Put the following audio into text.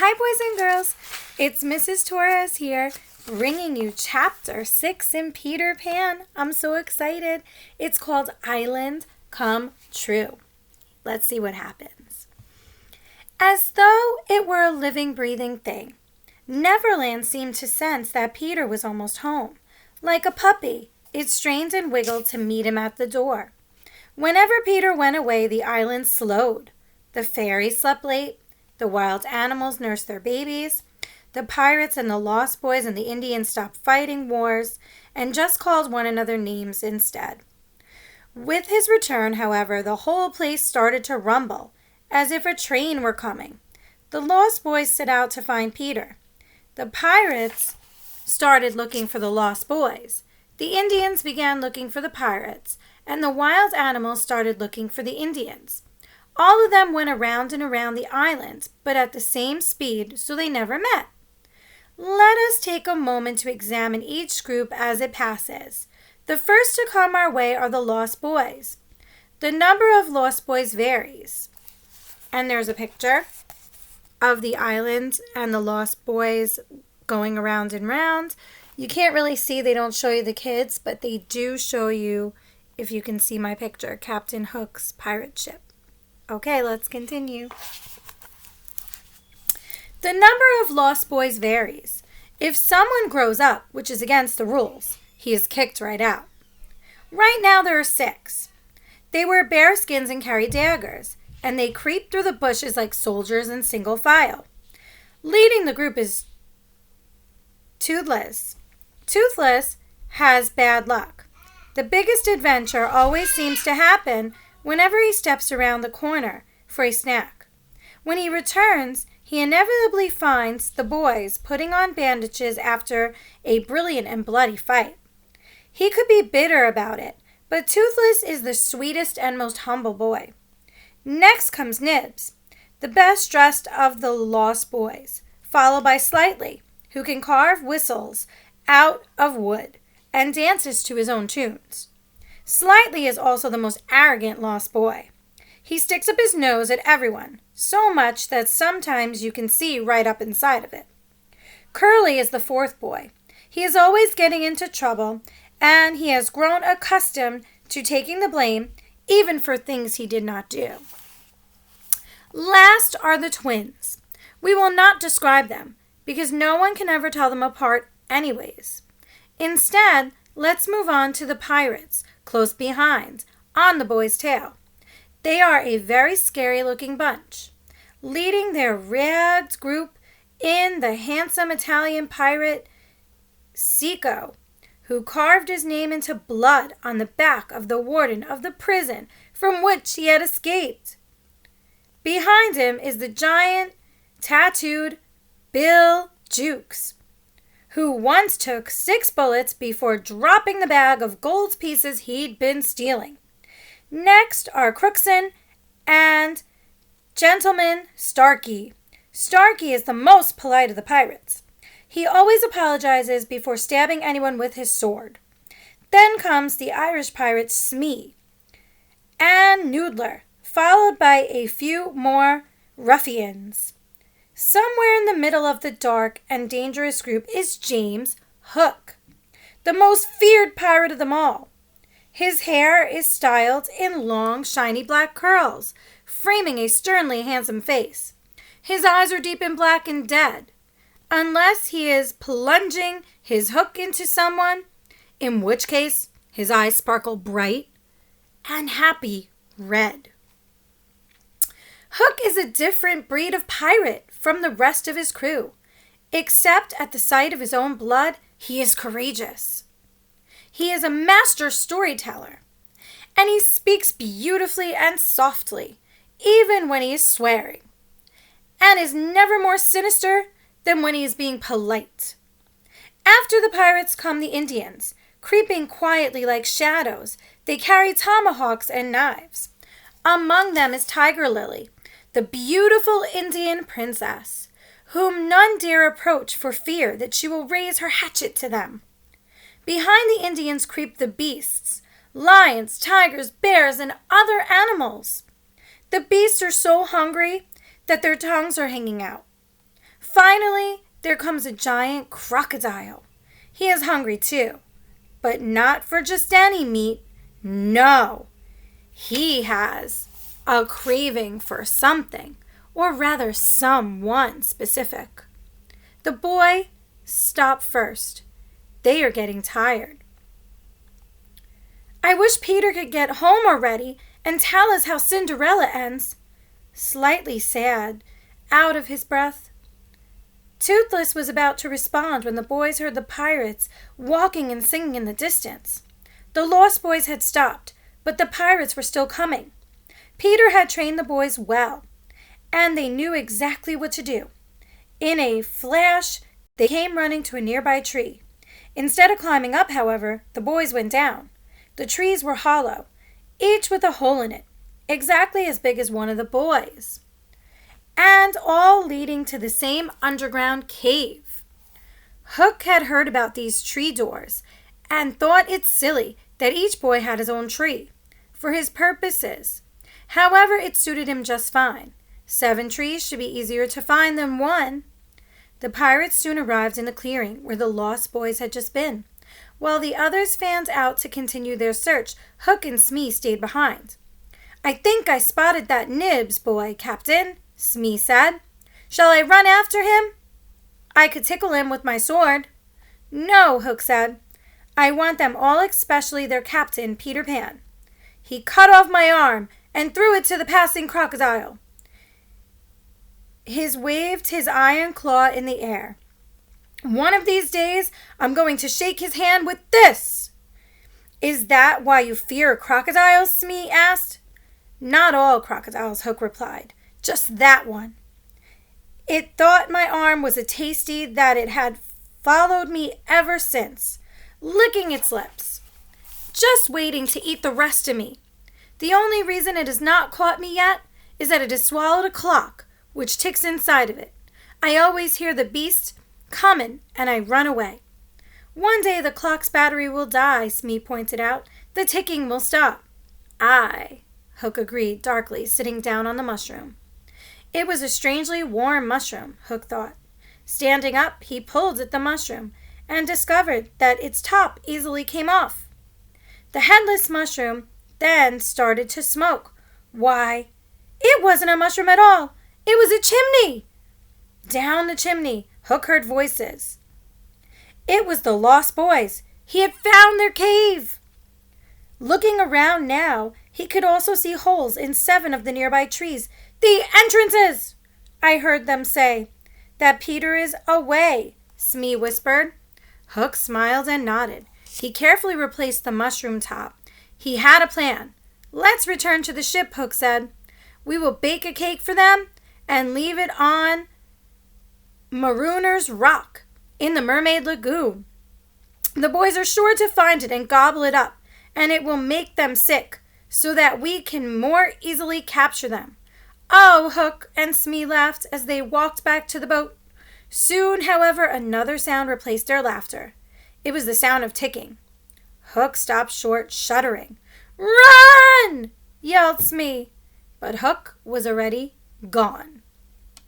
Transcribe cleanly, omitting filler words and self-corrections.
Hi, boys and girls. It's Mrs. Torres here, bringing you Chapter 6 in Peter Pan. I'm so excited. It's called Island Come True. Let's see what happens. As though it were a living, breathing thing, Neverland seemed to sense that Peter was almost home. Like a puppy, it strained and wiggled to meet him at the door. Whenever Peter went away, the island slowed. The fairies slept late. The wild animals nursed their babies. The pirates and the lost boys and the Indians stopped fighting wars and just called one another names instead. With his return, however, the whole place started to rumble, as if a train were coming. The lost boys set out to find Peter. The pirates started looking for the lost boys. The Indians began looking for the pirates, and the wild animals started looking for the Indians. All of them went around and around the island, but at the same speed, so they never met. Let us take a moment to examine each group as it passes. The first to come our way are the lost boys. The number of lost boys varies. And there's a picture of the island and the lost boys going around and round. You can't really see, they don't show you the kids, but they do show you, if you can see my picture, Captain Hook's pirate ship. Okay, let's continue. The number of lost boys varies. If someone grows up, which is against the rules, he is kicked right out. Right now there are 6. They wear bear skins and carry daggers, and they creep through the bushes like soldiers in single file. Leading the group is Toothless. Toothless has bad luck. The biggest adventure always seems to happen whenever he steps around the corner for a snack. When he returns, he inevitably finds the boys putting on bandages after a brilliant and bloody fight. He could be bitter about it, but Toothless is the sweetest and most humble boy. Next comes Nibs, the best dressed of the lost boys, followed by Slightly, who can carve whistles out of wood and dances to his own tunes. Slightly is also the most arrogant lost boy. He sticks up his nose at everyone, so much that sometimes you can see right up inside of it. Curly is the 4th boy. He is always getting into trouble, and he has grown accustomed to taking the blame, even for things he did not do. Last are the twins. We will not describe them, because no one can ever tell them apart anyways. Instead, let's move on to the pirates, close behind, on the boy's tail. They are a very scary-looking bunch. Leading their ragged group in the handsome Italian pirate Cicco, who carved his name into blood on the back of the warden of the prison from which he had escaped. Behind him is the giant, tattooed Bill Jukes, who once took 6 bullets before dropping the bag of gold pieces he'd been stealing. Next are Crookson and Gentleman Starkey. Starkey is the most polite of the pirates. He always apologizes before stabbing anyone with his sword. Then comes the Irish pirate Smee and Noodler, followed by a few more ruffians. Somewhere in the middle of the dark and dangerous group is James Hook, the most feared pirate of them all. His hair is styled in long, shiny black curls, framing a sternly handsome face. His eyes are deep and black and dead, unless he is plunging his hook into someone, in which case his eyes sparkle bright and happy red. Hook is a different breed of pirate from the rest of his crew. Except at the sight of his own blood, he is courageous. He is a master storyteller, and he speaks beautifully and softly, even when he is swearing, and is never more sinister than when he is being polite. After the pirates come the Indians, creeping quietly like shadows. They carry tomahawks and knives. Among them is Tiger Lily, the beautiful Indian princess, whom none dare approach for fear that she will raise her hatchet to them. Behind the Indians creep the beasts, lions, tigers, bears, and other animals. The beasts are so hungry that their tongues are hanging out. Finally, there comes a giant crocodile. He is hungry too, but not for just any meat. No, he has a craving for something, or rather someone specific. The boy stopped first. They are getting tired. I wish Peter could get home already and tell us how Cinderella ends. Slightly sad, out of his breath. Toothless was about to respond when the boys heard the pirates walking and singing in the distance. The Lost Boys had stopped, but the pirates were still coming. Peter had trained the boys well, and they knew exactly what to do. In a flash, they came running to a nearby tree. Instead of climbing up, however, the boys went down. The trees were hollow, each with a hole in it, exactly as big as one of the boys, and all leading to the same underground cave. Hook had heard about these tree doors and thought it silly that each boy had his own tree for his purposes. However, it suited him just fine. 7 trees should be easier to find than 1. The pirates soon arrived in the clearing where the Lost Boys had just been. While the others fanned out to continue their search, Hook and Smee stayed behind. "I think I spotted that Nibs boy, Captain," Smee said. "Shall I run after him? I could tickle him with my sword." "No," Hook said. "I want them all, especially their captain, Peter Pan. He cut off my arm and threw it to the passing crocodile." He waved his iron claw in the air. "One of these days, I'm going to shake his hand with this." "Is that why you fear crocodiles?" Smee asked. "Not all crocodiles," Hook replied. "Just that one. It thought my arm was a tasty that it had followed me ever since, licking its lips, just waiting to eat the rest of me. The only reason it has not caught me yet is that it has swallowed a clock, which ticks inside of it. I always hear the beast coming, and I run away." "One day the clock's battery will die," Smee pointed out. "The ticking will stop." "Aye," Hook agreed darkly, sitting down on the mushroom. It was a strangely warm mushroom, Hook thought. Standing up, he pulled at the mushroom and discovered that its top easily came off. The headless mushroom then started to smoke. Why, it wasn't a mushroom at all. It was a chimney. Down the chimney, Hook heard voices. It was the Lost Boys. He had found their cave. Looking around now, he could also see holes in 7 of the nearby trees. "The entrances!" I heard them say. "That Peter is away," Smee whispered. Hook smiled and nodded. He carefully replaced the mushroom top. He had a plan. "Let's return to the ship," Hook said. "We will bake a cake for them and leave it on Marooner's Rock in the Mermaid Lagoon. The boys are sure to find it and gobble it up, and it will make them sick so that we can more easily capture them." "Oh, Hook," and Smee laughed as they walked back to the boat. Soon, however, another sound replaced their laughter. It was the sound of ticking. Hook stopped short, shuddering. "Run!" yelled Smee, but Hook was already gone.